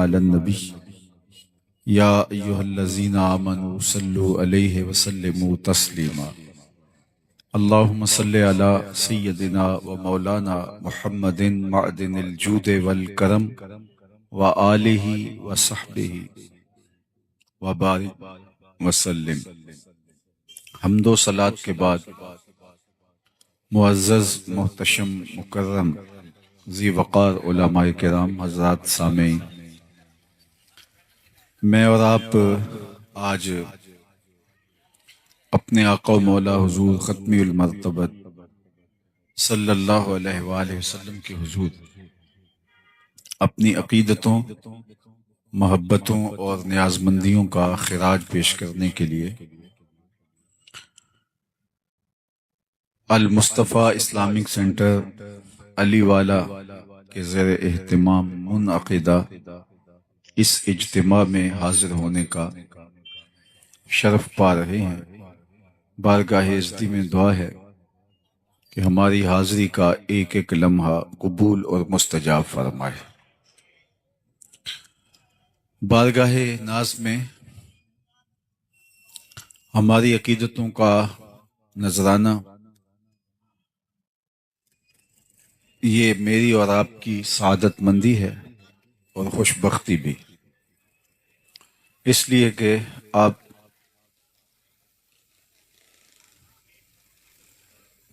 علی النبی یا ایہا الذین آمنوا صلوا علیہ وسلموا تسلیما اللہم صلی علی سیدنا و مولانا محمد معدن الجود والکرم وآلہ وصحبہ وبارک وسلم۔ حمد و صلاۃ کے بعد معزز محتشم مکرم ذی وقار علماء کرام حضرات سامعین، میں اور آپ آج اپنے آقا و مولا حضور ختمی المرتبت صلی اللہ علیہ وآلہ وسلم کے حضور اپنی عقیدتوں، محبتوں اور نیازمندیوں کا خراج پیش کرنے کے لیے المصطفیٰ اسلامک سینٹر علی والا کے زیر اہتمام منعقدہ اس اجتماع میں حاضر ہونے کا شرف پا رہے ہیں۔ بارگاہ عزتی میں دعا ہے کہ ہماری حاضری کا ایک ایک لمحہ قبول اور مستجاب فرمائے۔ بارگاہ ناز میں ہماری عقیدتوں کا نذرانہ یہ میری اور آپ کی سعادت مندی ہے اور خوش بختی بھی، اس لیے کہ آپ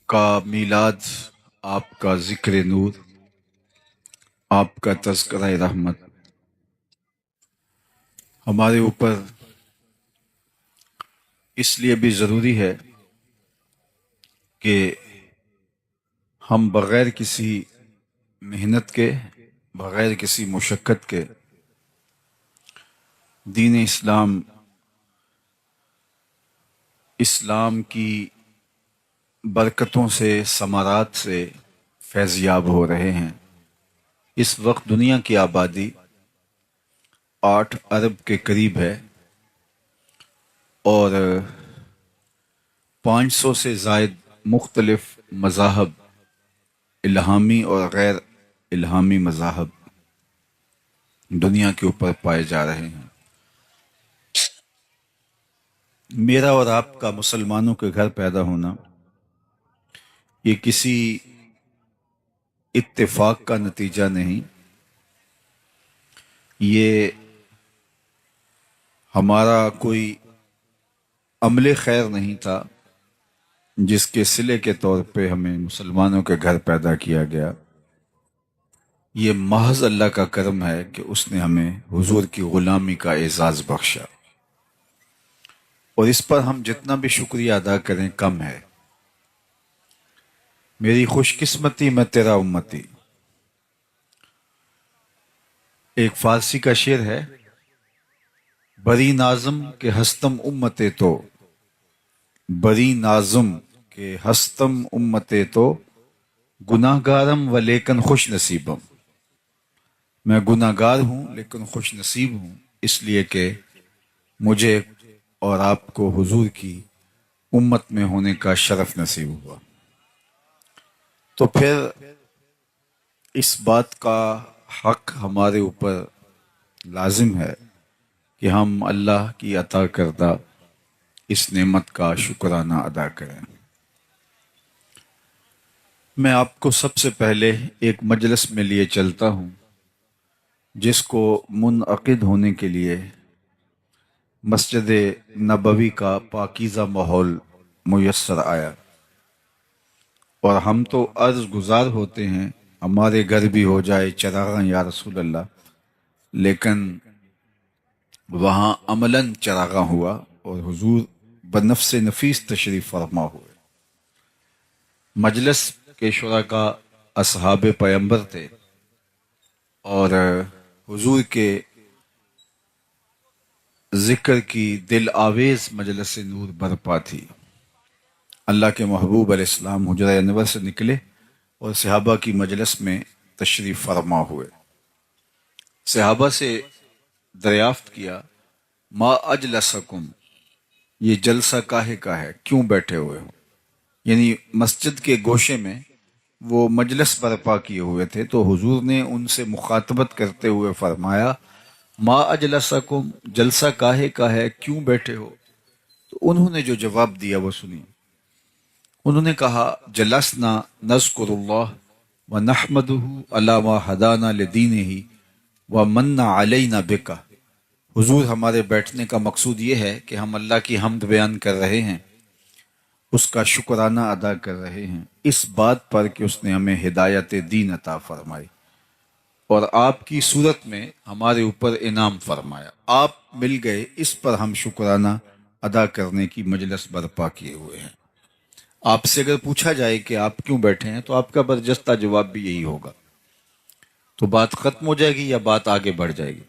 کا میلاد، آپ کا ذکر نور، آپ کا تذکرہ رحمت ہمارے اوپر اس لیے بھی ضروری ہے کہ ہم بغیر کسی محنت کے، بغیر کسی مشقت کے دین اسلام کی برکتوں سے، ثمرات سے فیض یاب ہو رہے ہیں۔ اس وقت دنیا کی آبادی 8 ارب کے قریب ہے اور 500 سے زائد مختلف مذاہب، الہامی اور غیر الہامی مذاہب دنیا کے اوپر پائے جا رہے ہیں۔ میرا اور آپ کا مسلمانوں کے گھر پیدا ہونا یہ کسی اتفاق کا نتیجہ نہیں، یہ ہمارا کوئی عمل خیر نہیں تھا جس کے صلے کے طور پہ ہمیں مسلمانوں کے گھر پیدا کیا گیا۔ یہ محض اللہ کا کرم ہے کہ اس نے ہمیں حضور کی غلامی کا اعزاز بخشا، اور اس پر ہم جتنا بھی شکریہ ادا کریں کم ہے۔ میری خوش قسمتی میں تیرا امتی، ایک فارسی کا شعر ہے، بری نازم کہ ہستم امتے تو، بری نازم کہ ہستم امتے تو، گناہ گارم و لیکن خوش نصیبم۔ میں گناہ گار ہوں لیکن خوش نصیب ہوں، اس لیے کہ مجھے اور آپ کو حضور کی امت میں ہونے کا شرف نصیب ہوا۔ تو پھر اس بات کا حق ہمارے اوپر لازم ہے کہ ہم اللہ کی عطا کردہ اس نعمت کا شکرانہ ادا کریں۔ میں آپ کو سب سے پہلے ایک مجلس میں لیے چلتا ہوں جس کو منعقد ہونے کے لیے مسجد نبوی کا پاکیزہ ماحول میسر آیا، اور ہم تو عرض گزار ہوتے ہیں ہمارے گھر بھی ہو جائے چراغاں یا رسول اللہ، لیکن وہاں عملاً چراغاں ہوا اور حضور بنفس نفیس تشریف فرما ہوئے۔ مجلس کے شرکاء اصحاب پیمبر تھے اور حضور کے ذکر کی دل آویز مجلس نور برپا تھی۔ اللہ کے محبوب علیہ السلام حجرہ انور سے نکلے اور صحابہ کی مجلس میں تشریف فرما ہوئے۔ صحابہ سے دریافت کیا، ما اجلسکم، یہ جلسہ کاہے کا ہے، کیوں بیٹھے ہوئے ہو؟ یعنی مسجد کے گوشے میں وہ مجلس برپا کیے ہوئے تھے، تو حضور نے ان سے مخاطبت کرتے ہوئے فرمایا ما اجلسکم، جلسہ کاہے کا ہے، کیوں بیٹھے ہو؟ تو انہوں نے جو جواب دیا وہ سنیے۔ انہوں نے کہا جلسنا نذکر اللہ ونحمدہ علی ما ہدانا لدینہ ومن علینا بک۔ حضور، ہمارے بیٹھنے کا مقصود یہ ہے کہ ہم اللہ کی حمد بیان کر رہے ہیں، اس کا شکرانہ ادا کر رہے ہیں اس بات پر کہ اس نے ہمیں ہدایت دین عطا فرمائی اور آپ کی صورت میں ہمارے اوپر انعام فرمایا۔ آپ مل گئے، اس پر ہم شکرانہ ادا کرنے کی مجلس برپا کیے ہوئے ہیں۔ آپ سے اگر پوچھا جائے کہ آپ کیوں بیٹھے ہیں تو آپ کا برجستہ جواب بھی یہی ہوگا، تو بات ختم ہو جائے گی یا بات آگے بڑھ جائے گی؟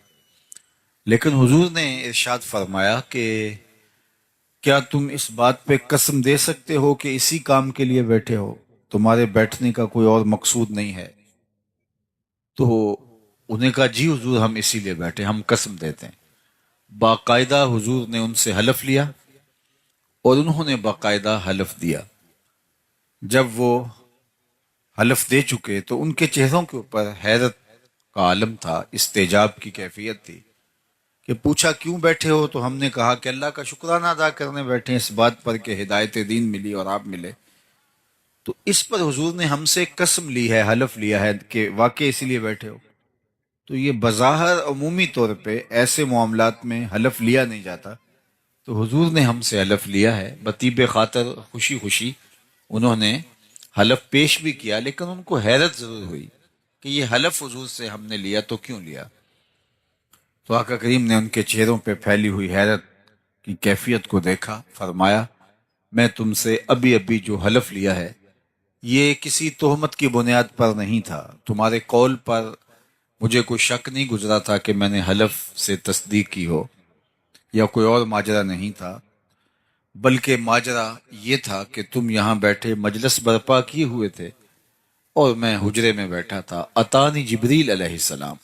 لیکن حضور نے ارشاد فرمایا کہ کیا تم اس بات پہ قسم دے سکتے ہو کہ اسی کام کے لیے بیٹھے ہو، تمہارے بیٹھنے کا کوئی اور مقصود نہیں ہے؟ تو انہیں کہا جی حضور، ہم اسی لیے بیٹھے، ہم قسم دیتے ہیں۔ باقاعدہ حضور نے ان سے حلف لیا اور انہوں نے باقاعدہ حلف دیا۔ جب وہ حلف دے چکے تو ان کے چہروں کے اوپر حیرت کا عالم تھا، استعجاب کی کیفیت تھی کہ پوچھا کیوں بیٹھے ہو؟ تو ہم نے کہا کہ اللہ کا شکرانہ ادا کرنے بیٹھے ہیں اس بات پر کہ ہدایت دین ملی اور آپ ملے۔ تو اس پر حضور نے ہم سے قسم لی ہے، حلف لیا ہے کہ واقعی اسی لیے بیٹھے ہو۔ تو یہ بظاہر عمومی طور پہ ایسے معاملات میں حلف لیا نہیں جاتا، تو حضور نے ہم سے حلف لیا ہے، بطیب خاطر خوشی خوشی انہوں نے حلف پیش بھی کیا، لیکن ان کو حیرت ضرور ہوئی کہ یہ حلف حضور سے ہم نے لیا تو کیوں لیا؟ تو آقا کریم نے ان کے چہروں پہ پھیلی ہوئی حیرت کی کیفیت کو دیکھا، فرمایا میں تم سے ابھی ابھی جو حلف لیا ہے یہ کسی تہمت کی بنیاد پر نہیں تھا، تمہارے قول پر مجھے کوئی شک نہیں گزرا تھا کہ میں نے حلف سے تصدیق کی ہو، یا کوئی اور ماجرا نہیں تھا، بلکہ ماجرا یہ تھا کہ تم یہاں بیٹھے مجلس برپا کیے ہوئے تھے اور میں حجرے میں بیٹھا تھا۔ اتانی جبریل علیہ السلام،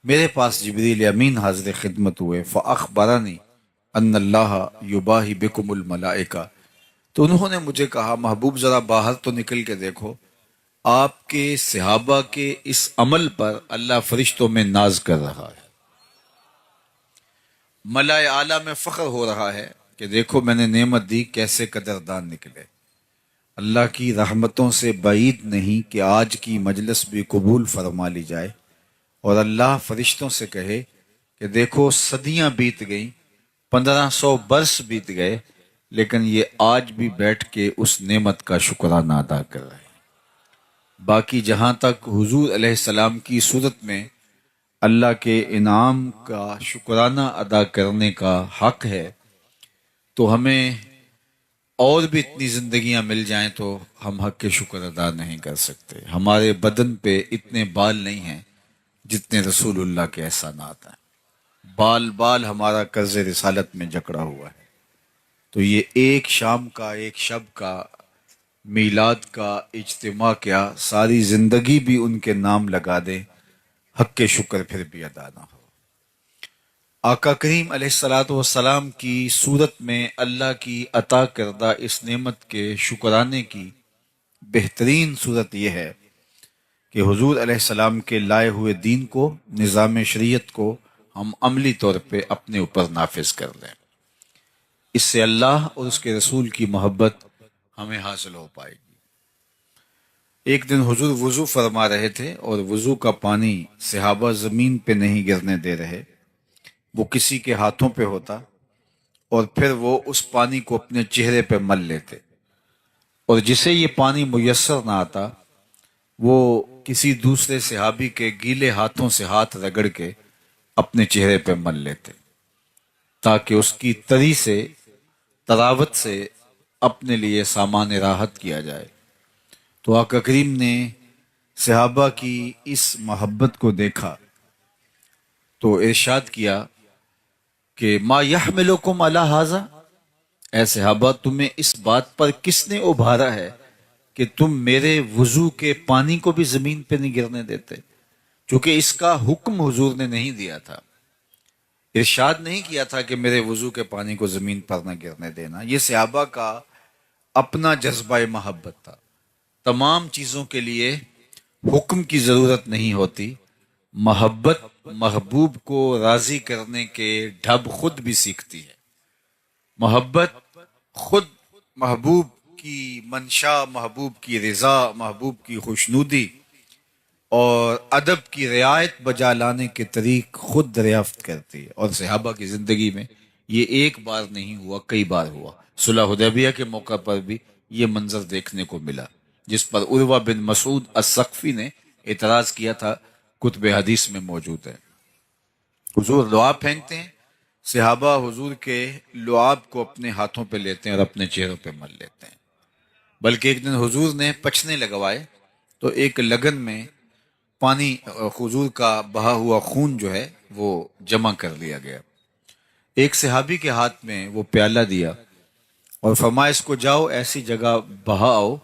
میرے پاس جبریل امین حاضر خدمت ہوئے، فاخبرنی ان اللہ یباہی بکم الملائکہ، تو انہوں نے مجھے کہا محبوب ذرا باہر تو نکل کے دیکھو، آپ کے صحابہ کے اس عمل پر اللہ فرشتوں میں ناز کر رہا ہے، ملائے اعلیٰ میں فخر ہو رہا ہے کہ دیکھو میں نے نعمت دی، کیسے قدردان نکلے۔ اللہ کی رحمتوں سے بعید نہیں کہ آج کی مجلس بھی قبول فرما لی جائے اور اللہ فرشتوں سے کہے کہ دیکھو صدیاں بیت گئیں، 1500 برس بیت گئے، لیکن یہ آج بھی بیٹھ کے اس نعمت کا شکرانہ ادا کر رہے ہیں۔ باقی جہاں تک حضور علیہ السلام کی صورت میں اللہ کے انعام کا شکرانہ ادا کرنے کا حق ہے، تو ہمیں اور بھی اتنی زندگیاں مل جائیں تو ہم حق کے شکر ادا نہیں کر سکتے۔ ہمارے بدن پہ اتنے بال نہیں ہیں جتنے رسول اللہ کے احسانات ہیں، بال بال ہمارا قرض رسالت میں جکڑا ہوا ہے۔ تو یہ ایک شام کا، ایک شب کا، میلاد کا اجتماع کیا، ساری زندگی بھی ان کے نام لگا دے، حق کے شکر پھر بھی ادا نہ ہو۔ آقا کریم علیہ الصلوۃ والسلام کی صورت میں اللہ کی عطا کردہ اس نعمت کے شکرانے کی بہترین صورت یہ ہے کہ حضور علیہ السلام کے لائے ہوئے دین کو، نظام شریعت کو ہم عملی طور پہ اپنے اوپر نافذ کر لیں۔ اس سے اللہ اور اس کے رسول کی محبت ہمیں حاصل ہو پائے گی۔ ایک دن حضور وضو فرما رہے تھے اور وضو کا پانی صحابہ زمین پہ نہیں گرنے دے رہے، وہ کسی کے ہاتھوں پہ ہوتا اور پھر وہ اس پانی کو اپنے چہرے پہ مل لیتے، اور جسے یہ پانی میسر نہ آتا وہ کسی دوسرے صحابی کے گیلے ہاتھوں سے ہاتھ رگڑ کے اپنے چہرے پہ مل لیتے تاکہ اس کی تری سے، تراوت سے اپنے لیے سامان راحت کیا جائے۔ تو آقا کریم نے صحابہ کی اس محبت کو دیکھا تو ارشاد کیا کہ ما یحملکم علی ھذا، اے صحابہ تمہیں اس بات پر کس نے ابھارا ہے کہ تم میرے وضو کے پانی کو بھی زمین پہ نہیں گرنے دیتے؟ چونکہ اس کا حکم حضور نے نہیں دیا تھا، ارشاد نہیں کیا تھا کہ میرے وضو کے پانی کو زمین پر نہ گرنے دینا، یہ صحابہ کا اپنا جذبہ محبت تھا۔ تمام چیزوں کے لیے حکم کی ضرورت نہیں ہوتی، محبت محبوب کو راضی کرنے کے ڈھب خود بھی سیکھتی ہے۔ محبت خود محبوب کی منشا، محبوب کی رضا، محبوب کی خوشنودی اور ادب کی رعایت بجا لانے کے طریق خود دریافت کرتی ہے۔ اور صحابہ کی زندگی میں یہ ایک بار نہیں ہوا، کئی بار ہوا۔ صلح حدیبیہ کے موقع پر بھی یہ منظر دیکھنے کو ملا، جس پر عروہ بن مسعود الثقفی نے اعتراض کیا تھا، کتب حدیث میں موجود ہے۔ حضور لعاب پھینکتے ہیں، صحابہ حضور کے لعاب کو اپنے ہاتھوں پہ لیتے ہیں اور اپنے چہروں پہ مل لیتے ہیں۔ بلکہ ایک دن حضور نے پچھنے لگوائے تو ایک لگن میں پانی، حضور کا بہا ہوا خون جو ہے وہ جمع کر لیا گیا۔ ایک صحابی کے ہاتھ میں وہ پیالہ دیا اور فرمایا اس کو جاؤ ایسی جگہ بہاؤ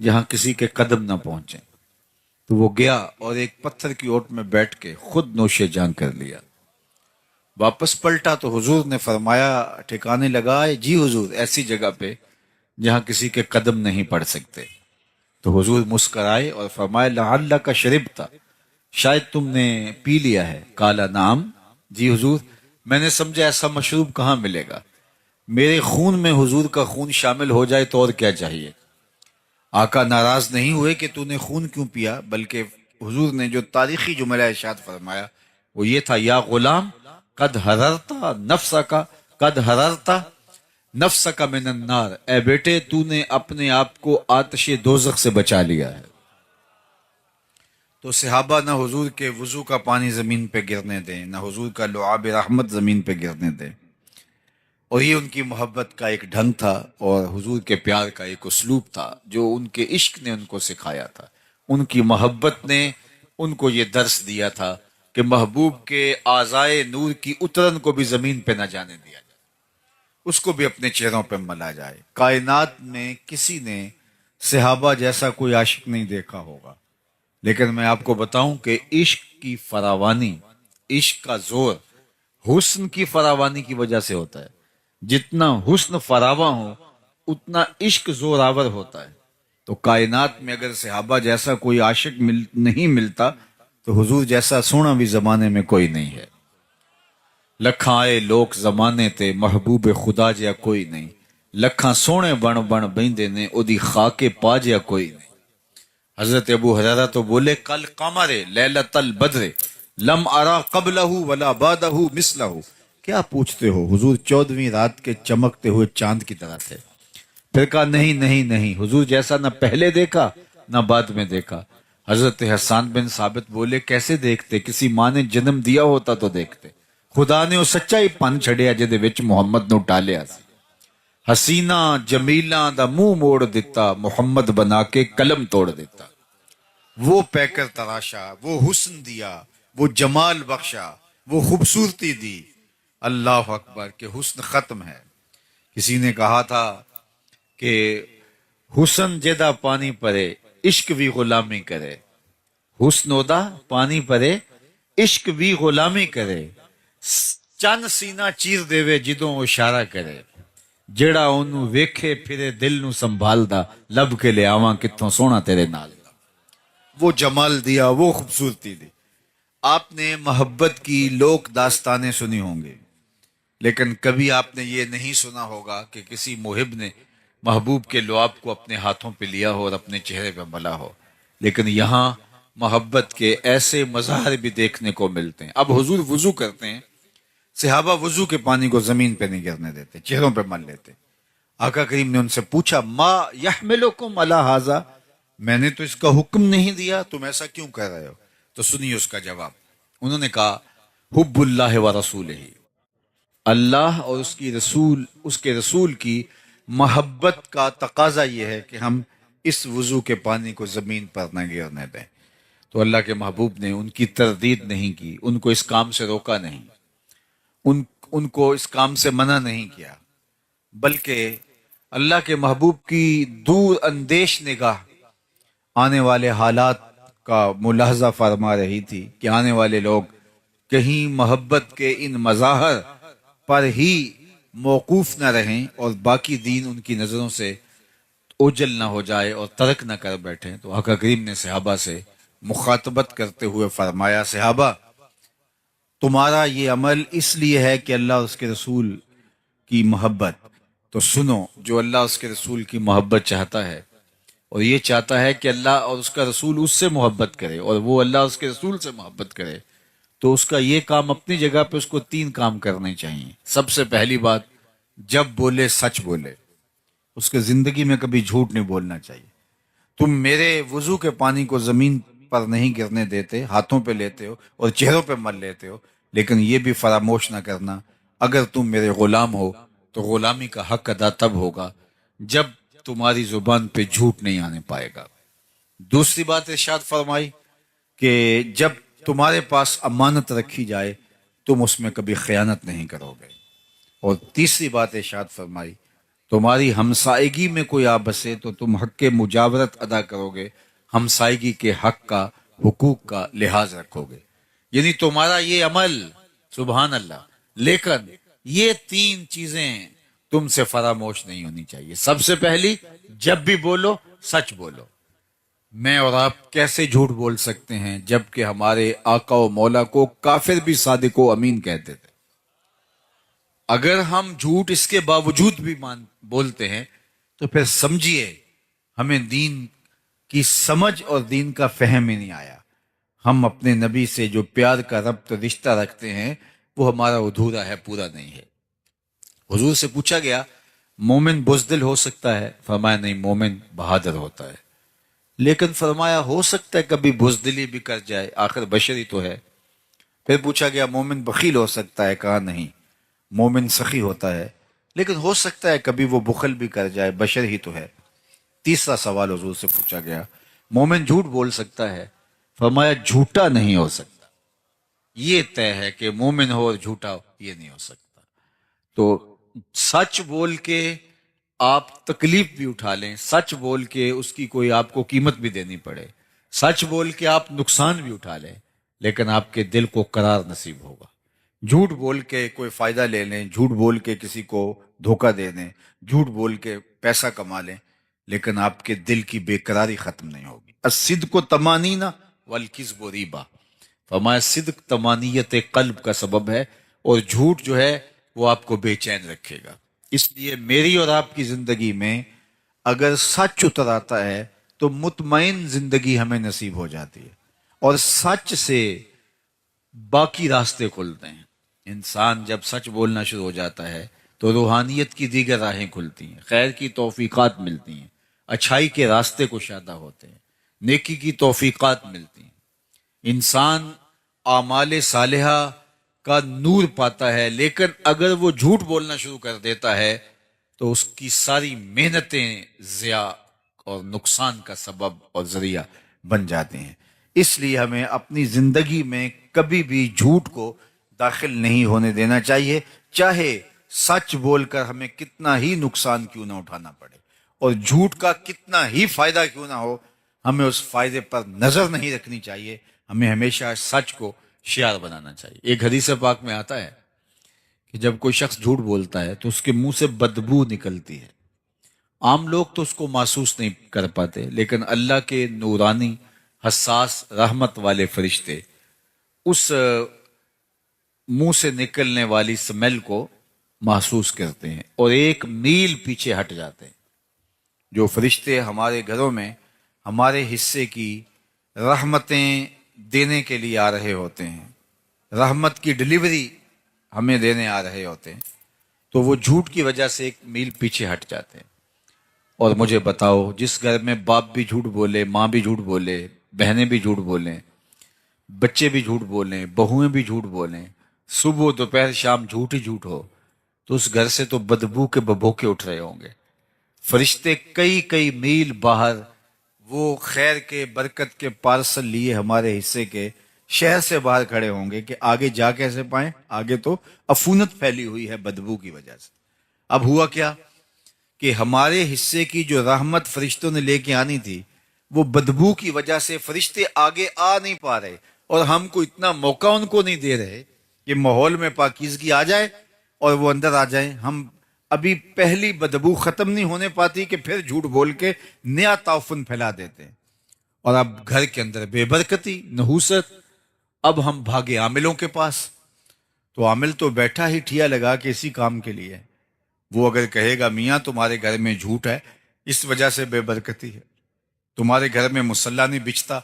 جہاں کسی کے قدم نہ پہنچیں۔ تو وہ گیا اور ایک پتھر کی اوٹ میں بیٹھ کے خود نوش جان کر لیا۔ واپس پلٹا تو حضور نے فرمایا، ٹھکانے لگائے؟ جی حضور، ایسی جگہ پہ جہاں کسی کے قدم نہیں پڑ سکتے۔ تو حضور مسکرائے اور فرمایا، لعلک شربت، شاید تم نے پی لیا ہے۔ قال نعم، جی حضور، میں نے سمجھا ایسا مشروب کہاں ملے گا، میرے خون میں حضور کا خون شامل ہو جائے تو اور کیا چاہیے۔ آقا ناراض نہیں ہوئے کہ تو نے خون کیوں پیا، بلکہ حضور نے جو تاریخی جملہ ارشاد فرمایا وہ یہ تھا، یا غلام قد حررت نفسک، قد حررت نفسک من النار، اے بیٹے تو نے اپنے آپ کو آتش دوزخ سے بچا لیا ہے۔ تو صحابہ نہ حضور کے وضو کا پانی زمین پہ گرنے دیں، نہ حضور کا لعاب رحمت زمین پہ گرنے دیں۔ اور یہ ان کی محبت کا ایک ڈھنگ تھا اور حضور کے پیار کا ایک اسلوب تھا جو ان کے عشق نے ان کو سکھایا تھا۔ ان کی محبت نے ان کو یہ درس دیا تھا کہ محبوب کے اعضائے نور کی اترن کو بھی زمین پہ نہ جانے دیا جائے، اس کو بھی اپنے چہروں پہ ملا جائے۔ کائنات میں کسی نے صحابہ جیسا کوئی عاشق نہیں دیکھا ہوگا، لیکن میں آپ کو بتاؤں کہ عشق کی فراوانی، عشق کا زور حسن کی فراوانی کی وجہ سے ہوتا ہے۔ جتنا حسن فراواں ہو اتنا عشق زور آور ہوتا ہے۔ تو کائنات میں اگر صحابہ جیسا کوئی عاشق نہیں ملتا تو حضور جیسا سونا بھی زمانے میں کوئی نہیں ہے۔ لکھاں آئے لوک زمانے تے محبوب خدا جیا کوئی نہیں، لکھاں سونے بن بن بیندے نے اودی خاک پا جیا کوئی نہیں۔ حضرت ابو ہریرہ تو بولے، کل قمر لیلۃ البدر لم ارا قبلہ ولا بعدہ مثلہ۔ کیا پوچھتے ہو، حضور 14ویں رات کے چمکتے ہوئے چاند کی طرح تھے۔ پھر کہا نہیں نہیں نہیں، حضور جیسا نہ پہلے دیکھا نہ بعد میں دیکھا۔ حضرت حسان بن ثابت بولے، کیسے دیکھتے، کسی ماں نے جنم دیا ہوتا تو دیکھتے۔ خدا نے وہ سچائی پن چھڑیا جدے وچ محمد نو ٹالیا سی۔ حسینہ جمیلاں دا منہ موڑ دیتا، محمد بنا کے قلم توڑ دیتا۔ وہ پیکر تراشا، وہ حسن دیا، وہ جمال بخشا، وہ خوبصورتی دی۔ اللہ اکبر کہ حسن ختم ہے۔ کسی نے کہا تھا کہ حسن جدا پانی پرے عشق بھی غلامی کرے، حسن ادا پانی پرے عشق بھی غلامی کرے، چن سینہ چیر دیوے جدوں اشارہ کرے، جڑا اونوں ویکھے پھرے دل نو سنبھالدا، لب کے لے آواں کتھوں سونا تیرے نال۔ وہ جمال دیا، وہ خوبصورتی دی۔ آپ نے محبت کی لوک داستانیں سنی ہوں گی، لیکن کبھی آپ نے یہ نہیں سنا ہوگا کہ کسی محب نے محبوب کے لعاب کو اپنے ہاتھوں پہ لیا ہو اور اپنے چہرے پہ ملا ہو۔ لیکن یہاں محبت کے ایسے مظاہر بھی دیکھنے کو ملتے ہیں۔ اب حضور وضو کرتے ہیں، صحابہ وضو کے پانی کو زمین پہ نہیں گرنے دیتے، چہروں پہ مل لیتے۔ آقا کریم نے ان سے پوچھا، ما یحملکم علی ھذا، میں نے تو اس کا حکم نہیں دیا، تم ایسا کیوں کر رہے ہو؟ تو سنیے اس کا جواب۔ انہوں نے کہا، حب اللہ و رسولہ، اللہ اور اس کے رسول کی محبت کا تقاضا یہ ہے کہ ہم اس وضو کے پانی کو زمین پر نہ گرنے دیں۔ تو اللہ کے محبوب نے ان کی تردید نہیں کی، ان کو اس کام سے روکا نہیں، ان کو اس کام سے منع نہیں کیا، بلکہ اللہ کے محبوب کی دور اندیش نگاہ آنے والے حالات کا ملاحظہ فرما رہی تھی کہ آنے والے لوگ کہیں محبت کے ان مظاہر پر ہی موقوف نہ رہیں اور باقی دین ان کی نظروں سے اوجل نہ ہو جائے اور ترک نہ کر بیٹھیں۔ تو آقا کریم نے صحابہ سے مخاطبت کرتے ہوئے فرمایا، صحابہ تمہارا یہ عمل اس لیے ہے کہ اللہ اور اس کے رسول کی محبت. تو سنو، جو اللہ اور اس کے رسول کی محبت چاہتا ہے اور یہ چاہتا ہے کہ اللہ اور اس کا رسول اس سے محبت کرے اور وہ اللہ اور اس کے رسول سے محبت کرے، تو اس کا یہ کام اپنی جگہ پہ اس کو 3 کام کرنے چاہیے. سب سے پہلی بات، جب بولے سچ بولے. اس کے زندگی میں کبھی جھوٹ نہیں بولنا چاہیے. تم میرے وضو کے پانی کو زمین پر نہیں گرنے دیتے، ہاتھوں پہ لیتے ہو اور چہروں پہ مل لیتے ہو، لیکن یہ بھی فراموش نہ کرنا اگر تم میرے غلام ہو تو غلامی کا حق ادا تب ہوگا جب تمہاری زبان پہ جھوٹ نہیں آنے پائے گا. دوسری بات ارشاد فرمائی کہ جب تمہارے پاس امانت رکھی جائے تم اس میں کبھی خیانت نہیں کرو گے. اور تیسری بات ارشاد فرمائی، تمہاری ہمسائیگی میں کوئی آ بسے تو تم حق کے مجاورت ادا کرو گے، ہمسائیگی کے حق کا، حقوق کا لحاظ رکھو گے. یعنی تمہارا یہ عمل، سبحان اللہ، لیکن یہ 3 چیزیں تم سے فراموش نہیں ہونی چاہیے. سب سے پہلی، جب بھی بولو سچ بولو. میں اور آپ کیسے جھوٹ بول سکتے ہیں جبکہ ہمارے آقا و مولا کو کافر بھی صادق و امین کہتے تھے؟ اگر ہم جھوٹ اس کے باوجود بھی بولتے ہیں تو پھر سمجھیے ہمیں دین کی سمجھ اور دین کا فہم ہی نہیں آیا. ہم اپنے نبی سے جو پیار کا ربط رشتہ رکھتے ہیں وہ ہمارا ادھورا ہے، پورا نہیں ہے. حضور سے پوچھا گیا مومن بزدل ہو سکتا ہے؟ فرمایا نہیں، مومن بہادر ہوتا ہے. لیکن فرمایا ہو سکتا ہے کبھی بزدلی بھی کر جائے، آخر بشر ہی تو ہے. پھر پوچھا گیا مومن بخیل ہو سکتا ہے؟ کہا نہیں، مومن سخی ہوتا ہے، لیکن ہو سکتا ہے کبھی وہ بخل بھی کر جائے، بشر ہی تو ہے. تیسرا سوال حضور سے پوچھا گیا مومن جھوٹ بول سکتا ہے؟ فرمایا جھوٹا نہیں ہو سکتا. یہ طے ہے کہ مومن ہو اور جھوٹا ہو یہ نہیں ہو سکتا. تو سچ بول کے آپ تکلیف بھی اٹھا لیں، سچ بول کے اس کی کوئی آپ کو قیمت بھی دینی پڑے، سچ بول کے آپ نقصان بھی اٹھا لیں، لیکن آپ کے دل کو قرار نصیب ہوگا. جھوٹ بول کے کوئی فائدہ لے لیں، جھوٹ بول کے کسی کو دھوکہ دے دیں، جھوٹ بول کے پیسہ کما لیں، لیکن آپ کے دل کی بے قراری ختم نہیں ہوگی. الصدق طمانینہ والکذب ریبہ. فرمایا صدق طمانیت قلب کا سبب ہے اور جھوٹ جو ہے وہ آپ کو بے چین رکھے گا. اس لیے میری اور آپ کی زندگی میں اگر سچ اتر آتا ہے تو مطمئن زندگی ہمیں نصیب ہو جاتی ہے، اور سچ سے باقی راستے کھلتے ہیں. انسان جب سچ بولنا شروع ہو جاتا ہے تو روحانیت کی دیگر راہیں کھلتی ہیں، خیر کی توفیقات ملتی ہیں، اچھائی کے راستے کشادہ ہوتے ہیں، نیکی کی توفیقات ملتی ہیں. انسان اعمال صالحہ کا نور پاتا ہے، لیکن اگر وہ جھوٹ بولنا شروع کر دیتا ہے تو اس کی ساری محنتیں ضیاع اور نقصان کا سبب اور ذریعہ بن جاتے ہیں. اس لیے ہمیں اپنی زندگی میں کبھی بھی جھوٹ کو داخل نہیں ہونے دینا چاہیے، چاہے سچ بول کر ہمیں کتنا ہی نقصان کیوں نہ اٹھانا پڑے اور جھوٹ کا کتنا ہی فائدہ کیوں نہ ہو، ہمیں اس فائدے پر نظر نہیں رکھنی چاہیے. ہمیں ہمیشہ سچ کو شعار بنانا چاہیے. ایک حدیث پاک میں آتا ہے کہ جب کوئی شخص جھوٹ بولتا ہے تو اس کے منہ سے بدبو نکلتی ہے. عام لوگ تو اس کو محسوس نہیں کر پاتے، لیکن اللہ کے نورانی حساس رحمت والے فرشتے اس منہ سے نکلنے والی اسمیل کو محسوس کرتے ہیں اور 1 میل پیچھے ہٹ جاتے ہیں. جو فرشتے ہمارے گھروں میں ہمارے حصے کی رحمتیں دینے کے لیے آ رہے ہوتے ہیں، رحمت کی ڈلیوری ہمیں دینے آ رہے ہوتے ہیں، تو وہ جھوٹ کی وجہ سے 1 میل پیچھے ہٹ جاتے ہیں. اور مجھے بتاؤ، جس گھر میں باپ بھی جھوٹ بولے، ماں بھی جھوٹ بولے، بہنیں بھی جھوٹ بولیں، بچے بھی جھوٹ بولیں، بہویں بھی جھوٹ بولیں، صبح دوپہر شام جھوٹ ہی جھوٹ ہو، تو اس گھر سے تو بدبو کے ببوکے اٹھ رہے ہوں گے. فرشتے کئی میل باہر وہ خیر کے برکت کے پارسل لیے ہمارے حصے کے شہر سے باہر کھڑے ہوں گے کہ آگے جا کیسے پائیں، آگے تو عفونت پھیلی ہوئی ہے بدبو کی وجہ سے. اب ہوا کیا کہ ہمارے حصے کی جو رحمت فرشتوں نے لے کے آنی تھی وہ بدبو کی وجہ سے فرشتے آگے آ نہیں پا رہے، اور ہم کو اتنا موقع ان کو نہیں دے رہے کہ ماحول میں پاکیزگی آ جائے اور وہ اندر آ جائیں. ہم ابھی پہلی بدبو ختم نہیں ہونے پاتی کہ پھر جھوٹ بول کے نیا تعفن پھیلا دیتے ہیں، اور اب گھر کے اندر بے برکتی، نحوست. اب ہم بھاگے عاملوں کے پاس تو عامل تو بیٹھا ہی ٹھیا لگا کہ اسی کام کے لیے ہے۔ وہ اگر کہے گا میاں تمہارے گھر میں جھوٹ ہے، اس وجہ سے بے برکتی ہے، تمہارے گھر میں مصلی نہیں بچتا،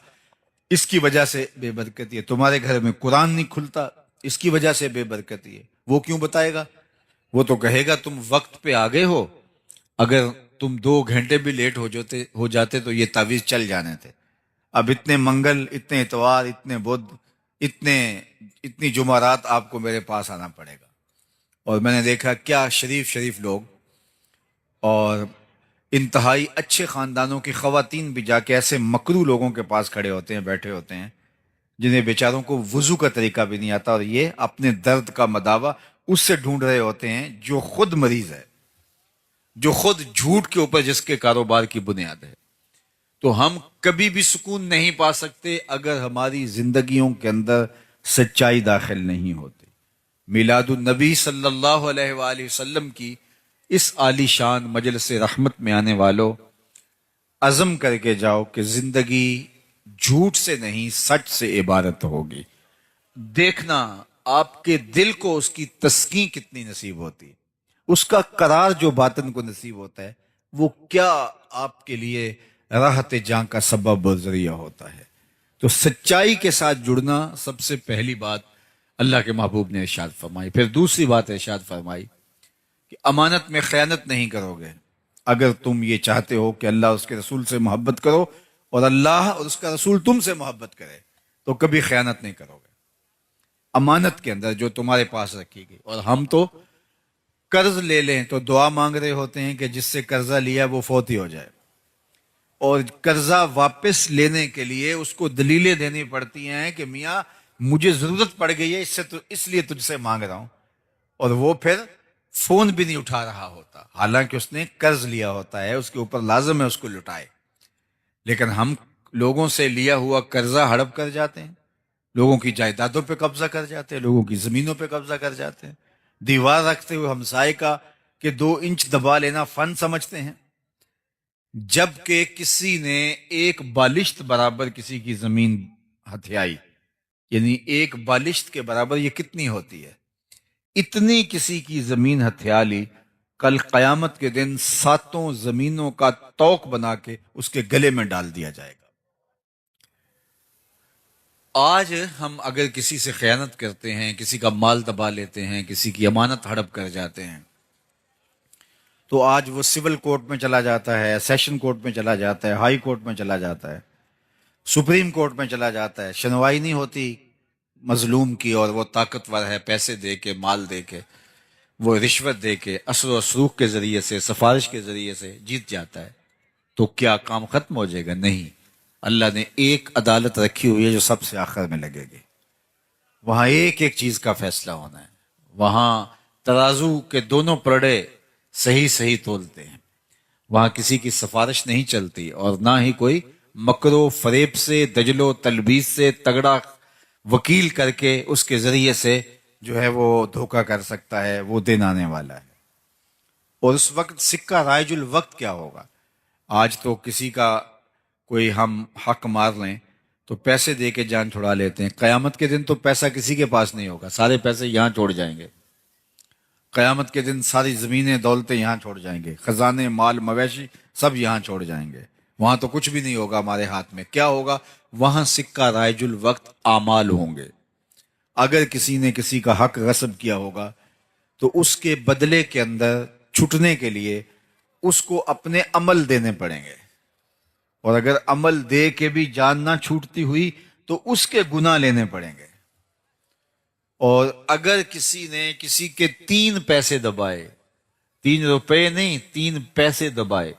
اس کی وجہ سے بے برکتی ہے، تمہارے گھر میں قرآن نہیں کھلتا، اس کی وجہ سے بے برکتی ہے، وہ کیوں بتائے گا؟ وہ تو کہے گا تم وقت پہ آگے ہو، اگر تم 2 گھنٹے بھی لیٹ ہو جاتے تو یہ تعویذ چل جانے تھے۔ اب اتنے منگل، اتنے اتوار، اتنے بدھ، اتنی جمعرات آپ کو میرے پاس آنا پڑے گا۔ اور میں نے دیکھا کیا شریف شریف لوگ اور انتہائی اچھے خاندانوں کی خواتین بھی جا کے ایسے مکرو لوگوں کے پاس کھڑے ہوتے ہیں، بیٹھے ہوتے ہیں، جنہیں بیچاروں کو وضو کا طریقہ بھی نہیں آتا، اور یہ اپنے درد کا مداوع اس سے ڈھونڈ رہے ہوتے ہیں جو خود مریض ہے، جو خود جھوٹ کے اوپر جس کے کاروبار کی بنیاد ہے۔ تو ہم کبھی بھی سکون نہیں پا سکتے اگر ہماری زندگیوں کے اندر سچائی داخل نہیں ہوتی۔ میلاد النبی صلی اللہ علیہ وآلہ وسلم کی اس عالی شان مجلس رحمت میں آنے والوں، عزم کر کے جاؤ کہ زندگی جھوٹ سے نہیں سچ سے عبارت ہوگی۔ دیکھنا آپ کے دل کو اس کی تسکین کتنی نصیب ہوتی، اس کا قرار جو باطن کو نصیب ہوتا ہے، وہ کیا آپ کے لیے راحت جاں کا سبب و ذریعہ ہوتا ہے۔ تو سچائی کے ساتھ جڑنا سب سے پہلی بات اللہ کے محبوب نے ارشاد فرمائی۔ پھر دوسری بات ارشاد فرمائی کہ امانت میں خیانت نہیں کرو گے۔ اگر تم یہ چاہتے ہو کہ اللہ اس کے رسول سے محبت کرو اور اللہ اور اس کا رسول تم سے محبت کرے تو کبھی خیانت نہیں کرو گے امانت کے اندر جو تمہارے پاس رکھی گئی۔ اور ہم تو قرض لے لیں تو دعا مانگ رہے ہوتے ہیں کہ جس سے قرضہ لیا وہ فوت ہی ہو جائے، اور قرضہ واپس لینے کے لیے اس کو دلیلیں دینی پڑتی ہیں کہ میاں مجھے ضرورت پڑ گئی ہے، اس لیے تجھ سے مانگ رہا ہوں، اور وہ پھر فون بھی نہیں اٹھا رہا ہوتا، حالانکہ اس نے قرض لیا ہوتا ہے، اس کے اوپر لازم ہے اس کو لٹائے۔ لیکن ہم لوگوں سے لیا ہوا قرضہ ہڑپ کر جاتے ہیں، لوگوں کی جائیدادوں پہ قبضہ کر جاتے ہیں، لوگوں کی زمینوں پہ قبضہ کر جاتے ہیں، دیوار رکھتے ہوئے ہمسائے کا کہ 2 انچ دبا لینا فن سمجھتے ہیں، جبکہ کسی نے ایک بالشت برابر کسی کی زمین ہتھیائی، یعنی ایک بالشت کے برابر یہ کتنی ہوتی ہے، اتنی کسی کی زمین ہتھیا لی، کل قیامت کے دن 7 زمینوں کا توق بنا کے اس کے گلے میں ڈال دیا جائے گا۔ آج ہم اگر کسی سے خیانت کرتے ہیں، کسی کا مال دبا لیتے ہیں، کسی کی امانت ہڑپ کر جاتے ہیں، تو آج وہ سول کورٹ میں چلا جاتا ہے، سیشن کورٹ میں چلا جاتا ہے، ہائی کورٹ میں چلا جاتا ہے، سپریم کورٹ میں چلا جاتا ہے، سنوائی نہیں ہوتی مظلوم کی، اور وہ طاقتور ہے، پیسے دے کے، مال دے کے، وہ رشوت دے کے، اثر و سلوک کے ذریعے سے، سفارش کے ذریعے سے جیت جاتا ہے۔ تو کیا کام ختم ہو جائے گا؟ نہیں، اللہ نے ایک عدالت رکھی ہوئی ہے جو سب سے آخر میں لگے گی، وہاں ایک ایک چیز کا فیصلہ ہونا ہے، وہاں ترازو کے دونوں پلڑے صحیح صحیح تولتے ہیں، وہاں کسی کی سفارش نہیں چلتی، اور نہ ہی کوئی مکر و فریب سے، دجل و تلبیس سے، تگڑا وکیل کر کے اس کے ذریعے سے جو ہے وہ دھوکہ کر سکتا ہے، وہ دن آنے والا ہے۔ اور اس وقت سکہ رائج الوقت کیا ہوگا؟ آج تو کسی کا کوئی ہم حق مار لیں تو پیسے دے کے جان چھڑا لیتے ہیں، قیامت کے دن تو پیسہ کسی کے پاس نہیں ہوگا، سارے پیسے یہاں چھوڑ جائیں گے، قیامت کے دن ساری زمینیں دولتیں یہاں چھوڑ جائیں گے، خزانے مال مویشی سب یہاں چھوڑ جائیں گے، وہاں تو کچھ بھی نہیں ہوگا ہمارے ہاتھ میں۔ کیا ہوگا؟ وہاں سکہ رائج الوقت اعمال ہوں گے۔ اگر کسی نے کسی کا حق غصب کیا ہوگا تو اس کے بدلے کے اندر چھٹنے کے لیے اس کو اپنے عمل دینے پڑیں گے، اور اگر عمل دے کے بھی جان نہ چھوٹتی ہوئی تو اس کے گناہ لینے پڑیں گے۔ اور اگر کسی نے کسی کے 3 پیسے دبائے، 3 روپے نہیں، 3 پیسے دبائے،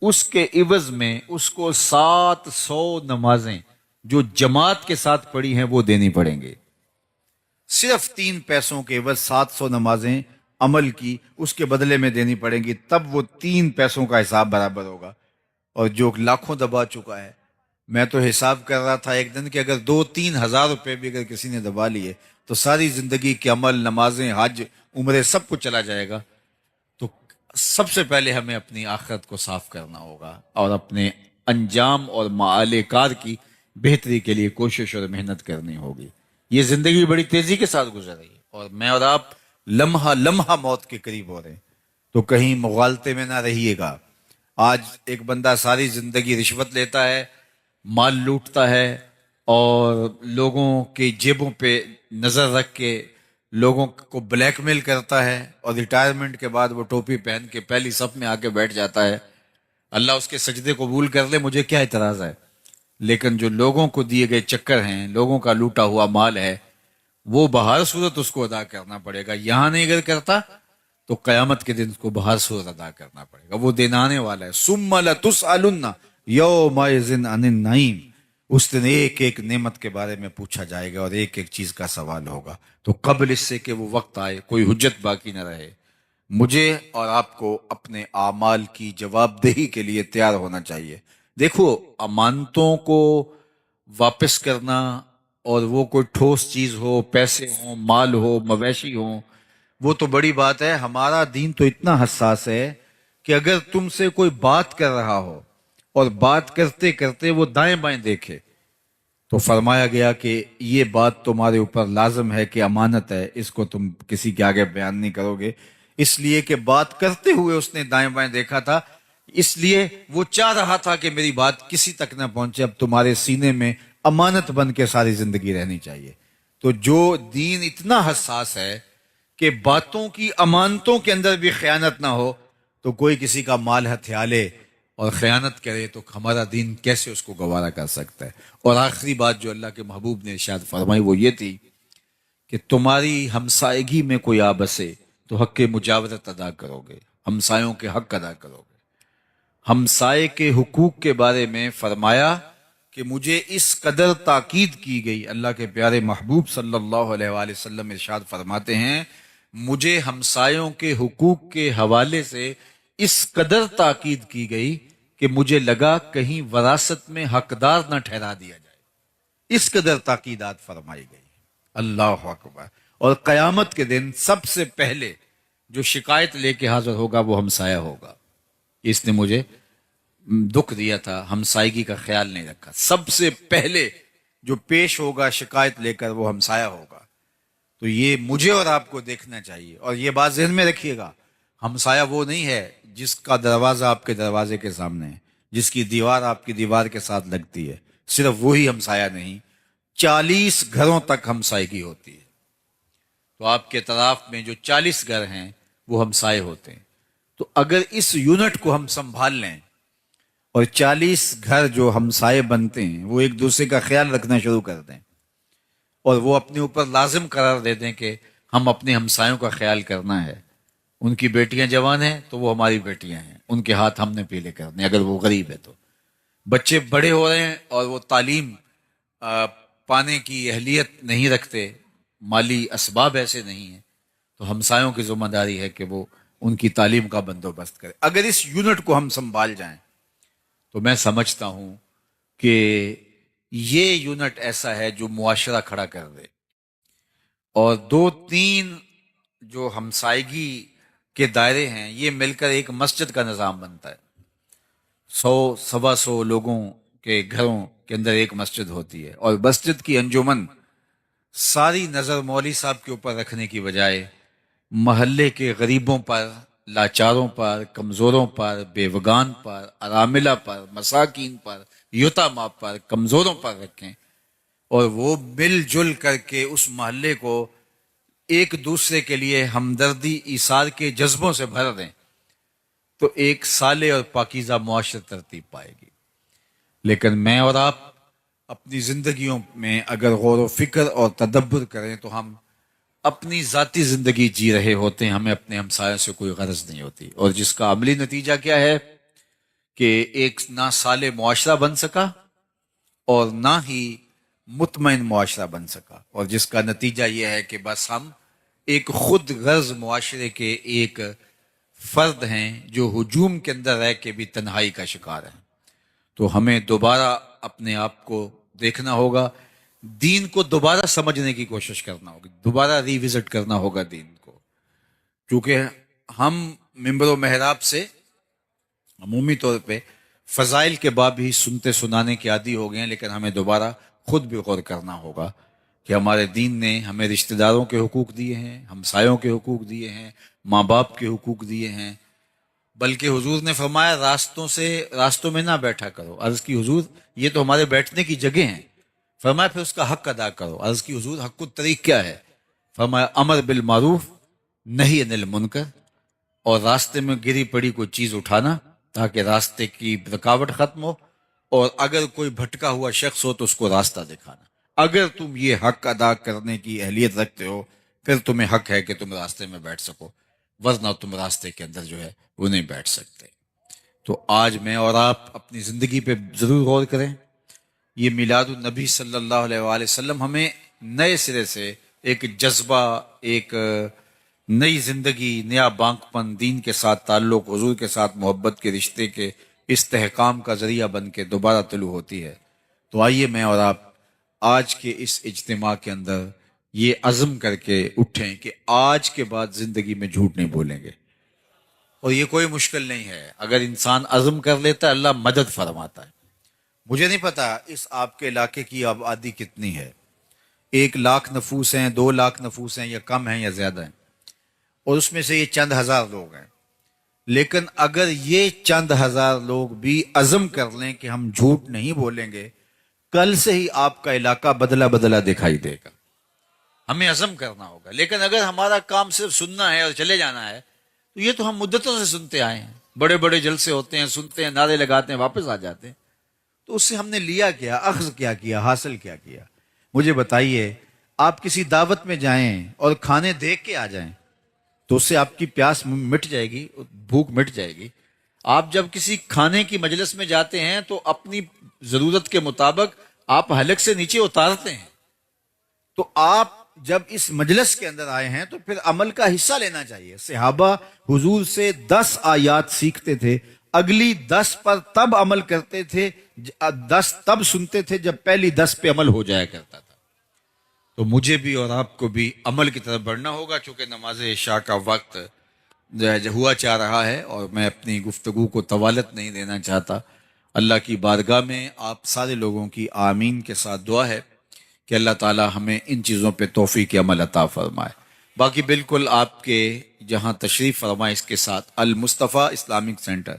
اس کے عوض میں اس کو 700 نمازیں جو جماعت کے ساتھ پڑھی ہیں وہ دینی پڑیں گے۔ صرف 3 پیسوں کے عوض 700 نمازیں عمل کی اس کے بدلے میں دینی پڑیں گی، تب وہ 3 پیسوں کا حساب برابر ہوگا۔ اور جو لاکھوں دبا چکا ہے، میں تو حساب کر رہا تھا ایک دن کہ اگر 2-3 ہزار روپے بھی اگر کسی نے دبا لیے تو ساری زندگی کے عمل، نمازیں، حج، عمرے سب کچھ چلا جائے گا۔ تو سب سے پہلے ہمیں اپنی آخرت کو صاف کرنا ہوگا اور اپنے انجام اور معال کار کی بہتری کے لیے کوشش اور محنت کرنی ہوگی۔ یہ زندگی بڑی تیزی کے ساتھ گزر رہی ہے، اور میں اور آپ لمحہ لمحہ موت کے قریب ہو رہے ہیں، تو کہیں مغالطے میں نہ رہیے گا۔ آج ایک بندہ ساری زندگی رشوت لیتا ہے، مال لوٹتا ہے، اور لوگوں کی جیبوں پہ نظر رکھ کے لوگوں کو بلیک میل کرتا ہے، اور ریٹائرمنٹ کے بعد وہ ٹوپی پہن کے پہلی صف میں آ کے بیٹھ جاتا ہے۔ اللہ اس کے سجدے قبول کر لے، مجھے کیا اعتراض ہے؟ لیکن جو لوگوں کو دیے گئے چکر ہیں، لوگوں کا لوٹا ہوا مال ہے، وہ بہر صورت اس کو ادا کرنا پڑے گا۔ یہاں نہیں اگر کرتا تو قیامت کے دن اس کو بہر صورت ادا کرنا پڑے گا۔ وہ دن آنے والا ہے، ثم لتسألن یومئذ عن النعیم۔ اس دن ایک ایک نعمت کے بارے میں پوچھا جائے گا، اور ایک ایک چیز کا سوال ہوگا۔ تو قبل اس سے کہ وہ وقت آئے، کوئی حجت باقی نہ رہے، مجھے اور آپ کو اپنے اعمال کی جواب دہی کے لیے تیار ہونا چاہیے۔ دیکھو، امانتوں کو واپس کرنا، اور وہ کوئی ٹھوس چیز ہو، پیسے ہوں، مال ہو، مویشی ہوں، وہ تو بڑی بات ہے۔ ہمارا دین تو اتنا حساس ہے کہ اگر تم سے کوئی بات کر رہا ہو اور بات کرتے کرتے وہ دائیں بائیں دیکھے، تو فرمایا گیا کہ یہ بات تمہارے اوپر لازم ہے کہ امانت ہے، اس کو تم کسی کے آگے بیان نہیں کرو گے، اس لیے کہ بات کرتے ہوئے اس نے دائیں بائیں دیکھا تھا، اس لیے وہ چاہ رہا تھا کہ میری بات کسی تک نہ پہنچے۔ اب تمہارے سینے میں امانت بن کے ساری زندگی رہنی چاہیے۔ تو جو دین اتنا حساس ہے کہ باتوں کی امانتوں کے اندر بھی خیانت نہ ہو، تو کوئی کسی کا مال ہتھیا لے اور خیانت کرے تو ہمارا دین کیسے اس کو گوارا کر سکتا ہے؟ اور آخری بات جو اللہ کے محبوب نے ارشاد فرمائی وہ یہ تھی کہ تمہاری ہمسائیگی میں کوئی آ بسے تو حق مجاورت ادا کرو گے، ہمسایوں کے حق ادا کرو گے۔ ہمسائے کے حقوق کے بارے میں فرمایا کہ مجھے اس قدر تاکید کی گئی، اللہ کے پیارے محبوب صلی اللہ علیہ وآلہ وسلم ارشاد فرماتے ہیں، مجھے ہمسایوں کے حقوق کے حوالے سے اس قدر تاکید کی گئی کہ مجھے لگا کہیں وراثت میں حقدار نہ ٹھہرا دیا جائے، اس قدر تاکیدات فرمائی گئی۔ اللہ اکبر۔ اور قیامت کے دن سب سے پہلے جو شکایت لے کے حاضر ہوگا وہ ہمسایہ ہوگا، اس نے مجھے دکھ دیا تھا، ہمسائیگی کا خیال نہیں رکھا۔ سب سے پہلے جو پیش ہوگا شکایت لے کر وہ ہمسایہ ہوگا۔ تو یہ مجھے اور آپ کو دیکھنا چاہیے، اور یہ بات ذہن میں رکھیے گا، ہمسایہ وہ نہیں ہے جس کا دروازہ آپ کے دروازے کے سامنے ہے، جس کی دیوار آپ کی دیوار کے ساتھ لگتی ہے، صرف وہی ہمسایہ نہیں، 40 گھروں تک ہمسائیگی ہوتی ہے۔ تو آپ کے طرف میں جو 40 گھر ہیں وہ ہمسائے ہوتے ہیں۔ تو اگر اس یونٹ کو ہم سنبھال لیں اور 40 گھر جو ہمسائے بنتے ہیں وہ ایک دوسرے کا خیال رکھنا شروع کر دیں، اور وہ اپنے اوپر لازم قرار دے دیں کہ ہم اپنے ہمسایوں کا خیال کرنا ہے، ان کی بیٹیاں جوان ہیں تو وہ ہماری بیٹیاں ہیں، ان کے ہاتھ ہم نے پیلے کرنے، اگر وہ غریب ہے تو۔ بچے بڑے ہو رہے ہیں اور وہ تعلیم پانے کی اہلیت نہیں رکھتے، مالی اسباب ایسے نہیں ہیں، تو ہمسایوں کی ذمہ داری ہے کہ وہ ان کی تعلیم کا بندوبست کرے۔ اگر اس یونٹ کو ہم سنبھال جائیں تو میں سمجھتا ہوں کہ یہ یونٹ ایسا ہے جو معاشرہ کھڑا کر دے۔ اور 2-3 جو ہمسائیگی کے دائرے ہیں یہ مل کر ایک مسجد کا نظام بنتا ہے۔ 100-125 لوگوں کے گھروں کے اندر ایک مسجد ہوتی ہے، اور مسجد کی انجمن ساری نظر مولوی صاحب کے اوپر رکھنے کی بجائے محلے کے غریبوں پر، لاچاروں پر، کمزوروں پر، بیوگان پر، اراملہ پر، مساکین پر، یتامہ پر، کمزوروں پر رکھیں، اور وہ مل جل کر کے اس محلے کو ایک دوسرے کے لیے ہمدردی ایثار کے جذبوں سے بھر دیں، تو ایک صالح اور پاکیزہ معاشرہ ترتیب پائے گی۔ لیکن میں اور آپ اپنی زندگیوں میں اگر غور و فکر اور تدبر کریں تو ہم اپنی ذاتی زندگی جی رہے ہوتے ہیں، ہمیں اپنے ہمسایوں سے کوئی غرض نہیں ہوتی، اور جس کا عملی نتیجہ کیا ہے کہ ایک نہ صالح معاشرہ بن سکا اور نہ ہی مطمئن معاشرہ بن سکا، اور جس کا نتیجہ یہ ہے کہ بس ہم ایک خود غرض معاشرے کے ایک فرد ہیں جو ہجوم کے اندر رہ کے بھی تنہائی کا شکار ہیں۔ تو ہمیں دوبارہ اپنے آپ کو دیکھنا ہوگا، دین کو دوبارہ سمجھنے کی کوشش کرنا ہوگی، دوبارہ ریوزٹ کرنا ہوگا دین کو، کیونکہ ہم منبر و محراب سے عمومی طور پہ فضائل کے باب ہی سنتے سنانے کے عادی ہو گئے ہیں، لیکن ہمیں دوبارہ خود بھی غور کرنا ہوگا کہ ہمارے دین نے ہمیں رشتہ داروں کے حقوق دیے ہیں، ہمسایوں کے حقوق دیے ہیں، ماں باپ کے حقوق دیے ہیں، بلکہ حضور نے فرمایا راستوں میں نہ بیٹھا کرو۔ عرض کی حضور یہ تو ہمارے بیٹھنے کی جگہ ہیں۔ فرمایا پھر اس کا حق ادا کرو۔ عرض کی حضور حق الطریق کیا ہے؟ فرمایا امر بالمعروف نہی عن المنکر، اور راستے میں گری پڑی کوئی چیز اٹھانا تاکہ راستے کی رکاوٹ ختم ہو، اور اگر کوئی بھٹکا ہوا شخص ہو تو اس کو راستہ دکھانا۔ اگر تم یہ حق ادا کرنے کی اہلیت رکھتے ہو پھر تمہیں حق ہے کہ تم راستے میں بیٹھ سکو، ورنہ تم راستے کے اندر جو ہے وہ نہیں بیٹھ سکتے۔ تو آج میں اور آپ اپنی زندگی پہ ضرور غور کریں۔ یہ میلاد النبی صلی اللہ علیہ وآلہ وسلم ہمیں نئے سرے سے ایک جذبہ، ایک نئی زندگی، نیا بانک پن، دین کے ساتھ تعلق، حضور کے ساتھ محبت کے رشتے کے استحکام کا ذریعہ بن کے دوبارہ طلوع ہوتی ہے۔ تو آئیے میں اور آپ آج کے اس اجتماع کے اندر یہ عزم کر کے اٹھیں کہ آج کے بعد زندگی میں جھوٹ نہیں بولیں گے، اور یہ کوئی مشکل نہیں ہے۔ اگر انسان عزم کر لیتا ہے اللہ مدد فرماتا ہے۔ مجھے نہیں پتا اس آپ کے علاقے کی آبادی کتنی ہے، 1,00,000 نفوس ہیں، 2,00,000 نفوس ہیں، یا کم ہیں یا زیادہ ہیں، اور اس میں سے یہ چند ہزار لوگ ہیں۔ لیکن اگر یہ چند ہزار لوگ بھی عزم کر لیں کہ ہم جھوٹ نہیں بولیں گے، کل سے ہی آپ کا علاقہ بدلا بدلا دکھائی دے گا۔ ہمیں عزم کرنا ہوگا۔ لیکن اگر ہمارا کام صرف سننا ہے اور چلے جانا ہے تو یہ تو ہم مدتوں سے سنتے آئے ہیں، بڑے بڑے جلسے ہوتے ہیں، سنتے ہیں، نعرے لگاتے ہیں، واپس آ جاتے ہیں۔ تو اس سے ہم نے لیا کیا، اخذ کیا کیا، حاصل کیا کیا؟ مجھے بتائیے، آپ کسی دعوت میں جائیں اور کھانے دیکھ کے آ جائیں تو اس سے آپ کی پیاس مٹ جائے گی، بھوک مٹ جائے گی۔ آپ جب کسی کھانے کی مجلس میں جاتے ہیں تو اپنی ضرورت کے مطابق آپ حلق سے نیچے اتارتے ہیں۔ تو آپ جب اس مجلس کے اندر آئے ہیں تو پھر عمل کا حصہ لینا چاہیے۔ صحابہ حضور سے 10 آیات سیکھتے تھے، اگلی 10 پر تب عمل کرتے تھے، 10 تب سنتے تھے جب پہلی 10 پہ عمل ہو جایا کرتا تھا۔ تو مجھے بھی اور آپ کو بھی عمل کی طرف بڑھنا ہوگا، چونکہ نماز عشاء کا وقت ہوا چاہ رہا ہے اور میں اپنی گفتگو کو طوالت نہیں دینا چاہتا۔ اللہ کی بارگاہ میں آپ سارے لوگوں کی آمین کے ساتھ دعا ہے کہ اللہ تعالی ہمیں ان چیزوں پہ توفیق عمل عطا فرمائے۔ باقی بالکل آپ کے جہاں تشریف فرمائے، اس کے ساتھ المصطفیٰ اسلامک سینٹر،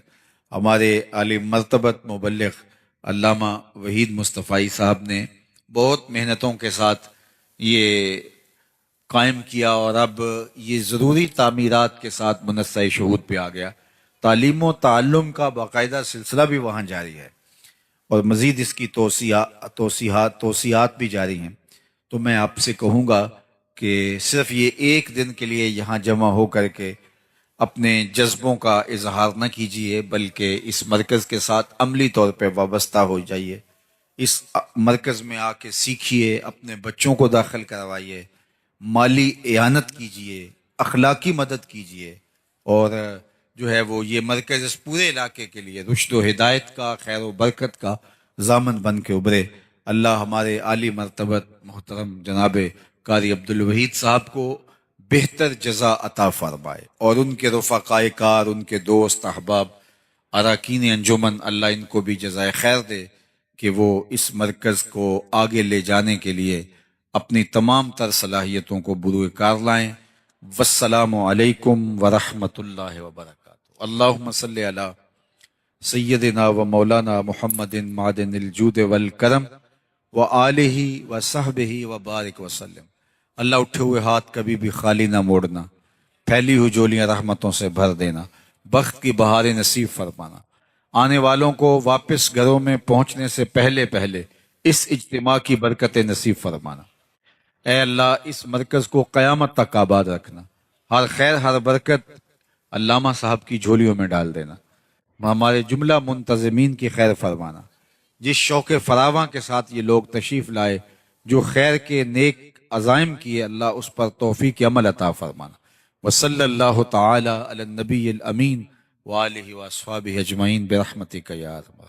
ہمارے عالم مرتبت مبلغ علامہ وحید مصطفی صاحب نے بہت محنتوں کے ساتھ یہ قائم کیا، اور اب یہ ضروری تعمیرات کے ساتھ منصہ شہود پہ آ گیا۔ تعلیم و تعلم کا باقاعدہ سلسلہ بھی وہاں جاری ہے، اور مزید اس کی توسیعات بھی جاری ہیں۔ تو میں آپ سے کہوں گا کہ صرف یہ ایک دن کے لیے یہاں جمع ہو کر کے اپنے جذبوں کا اظہار نہ کیجیے، بلکہ اس مرکز کے ساتھ عملی طور پہ وابستہ ہو جائیے۔ اس مرکز میں آ کے سیکھیے، اپنے بچوں کو داخل کروائیے، مالی اعانت کیجیے، اخلاقی مدد کیجیے، اور جو ہے وہ یہ مرکز اس پورے علاقے کے لیے رشد و ہدایت کا، خیر و برکت کا ضامن بن کے ابھرے۔ اللہ ہمارے عالی مرتبت محترم جناب قاری عبدالوحید صاحب کو بہتر جزا عطا فرمائے، اور ان کے رفقائے کار، ان کے دوست احباب، اراکین انجمن، اللہ ان کو بھی جزائے خیر دے کہ وہ اس مرکز کو آگے لے جانے کے لیے اپنی تمام تر صلاحیتوں کو بروئے کار لائیں۔ والسلام علیکم ورحمۃ اللہ وبرکاتہ۔ اللہم صلی علی سیدنا و مولانا محمد معدن الجود والکرم وآلہ وصحبہ وبارک وسلم۔ اللہ اٹھے ہوئے ہاتھ کبھی بھی خالی نہ موڑنا، پھیلی ہوئی جولیاں رحمتوں سے بھر دینا، بخت کی بہاریں نصیب فرمانا، آنے والوں کو واپس گھروں میں پہنچنے سے پہلے پہلے اس اجتماع کی برکت نصیب فرمانا۔ اے اللہ اس مرکز کو قیامت تک آباد رکھنا، ہر خیر ہر برکت علامہ صاحب کی جھولیوں میں ڈال دینا، ہمارے جملہ منتظمین کی خیر فرمانا۔ جس شوق فراواں کے ساتھ یہ لوگ تشریف لائے، جو خیر کے نیک عزائم کیے، اللہ اس پر توفیق عمل عطا فرمانا۔ وصلی اللہ تعالی علی النبی الامین وآلہ واصحابہ اجمعین برحمتک یا ارحم۔